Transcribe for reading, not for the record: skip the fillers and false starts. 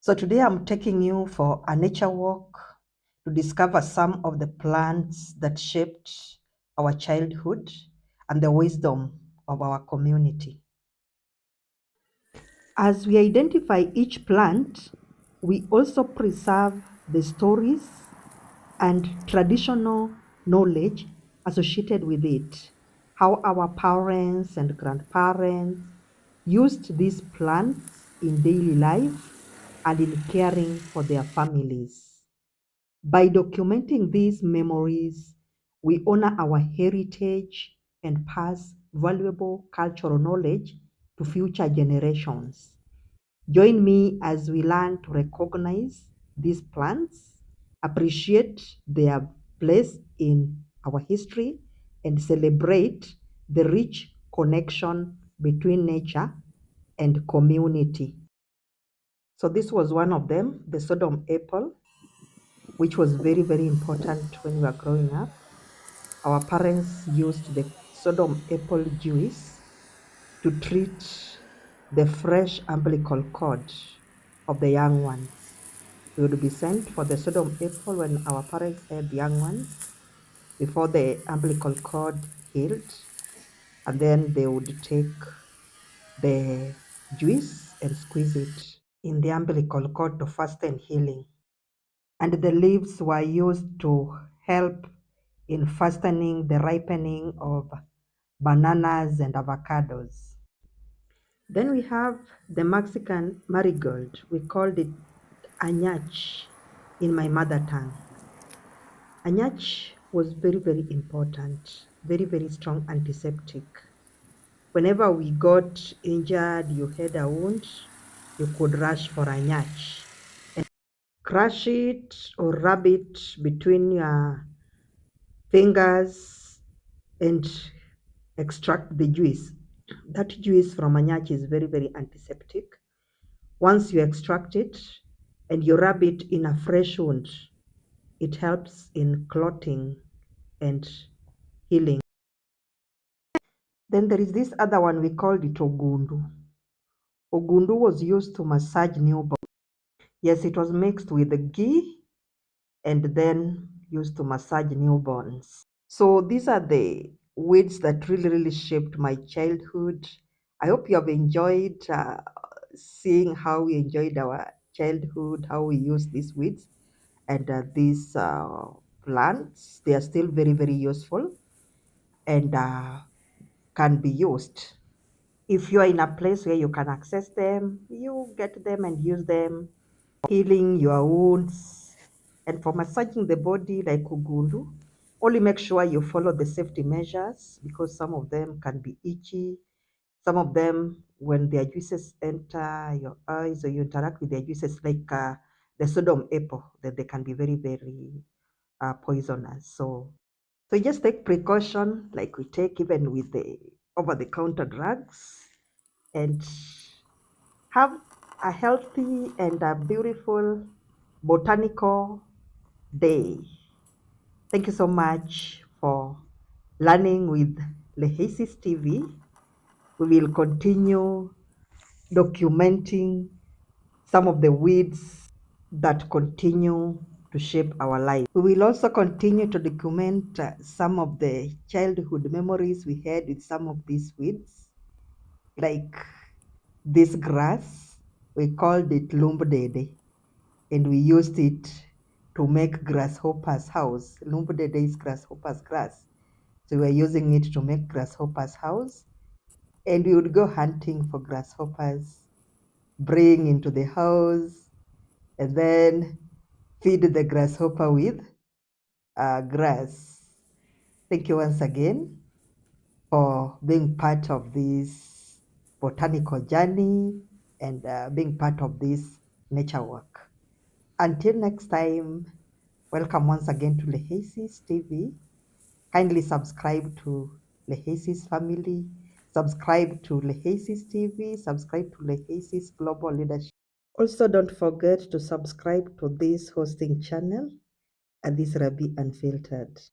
So today I'm taking you for a nature walk to discover some of the plants that shaped our childhood and the wisdom of our community. As we identify each plant, we also preserve the stories and traditional knowledge associated with it. How our parents and grandparents used these plants in daily life and in caring for their families. By documenting these memories, we honor our heritage and pass valuable cultural knowledge to future generations. Join me as we learn to recognize these plants, appreciate their place in our history, and celebrate the rich connection between nature and community. So, this was one of them, the Sodom apple, which was very, very important when we were growing up. Our parents used the Sodom apple juice to treat the fresh umbilical cord of the young ones. We would be sent for the Sodom apple when our parents had young ones before the umbilical cord healed, and then they would take the juice and squeeze it in the umbilical cord to fasten healing. And the leaves were used to help in fastening the ripening of bananas and avocados. Then we have the Mexican marigold. We called it anyach in my mother tongue. Anyach was very, very important, very, very strong antiseptic. Whenever we got injured, you had a wound, you could rush for anyach. Crush it or rub it between your fingers and extract the juice. That juice from anyach is very, very antiseptic. Once you extract it and you rub it in a fresh wound, it helps in clotting and healing. Then there is this other one, we called it Ogundu. Ogundu was used to massage newborn. Yes, it was mixed with the ghee and then used to massage newborns. So these are the weeds that really, really shaped my childhood. I hope you have enjoyed seeing how we enjoyed our childhood, how we use these weeds and these plants. They are still very, very useful and can be used. If you are in a place where you can access them, you get them and use them, healing your wounds. And for massaging the body like Ugundu, only make sure you follow the safety measures because some of them can be itchy. Some of them, when their juices enter your eyes or you interact with their juices, like the Sodom apple, that they can be very, very poisonous. So just take precaution like we take even with the over-the-counter drugs and have a healthy and a beautiful botanical day. Thank you so much for learning with Lehasis TV. We will continue documenting some of the weeds that continue to shape our life. We will also continue to document some of the childhood memories we had with some of these weeds, like this grass. We called it lumbdede, and we used it to make grasshoppers' house. Lumbdede is grasshopper's grass. So we were using it to make grasshoppers' house, and we would go hunting for grasshoppers, bring into the house, and then feed the grasshopper with grass. Thank you once again for being part of this botanical journey and being part of this nature work. Until next time, welcome once again to Lehasis TV. Kindly subscribe to Lehasis family, subscribe to Lehasis TV, subscribe to Lehasis Global Leadership. Also, don't forget to subscribe to this hosting channel, Addis Rabi Unfiltered.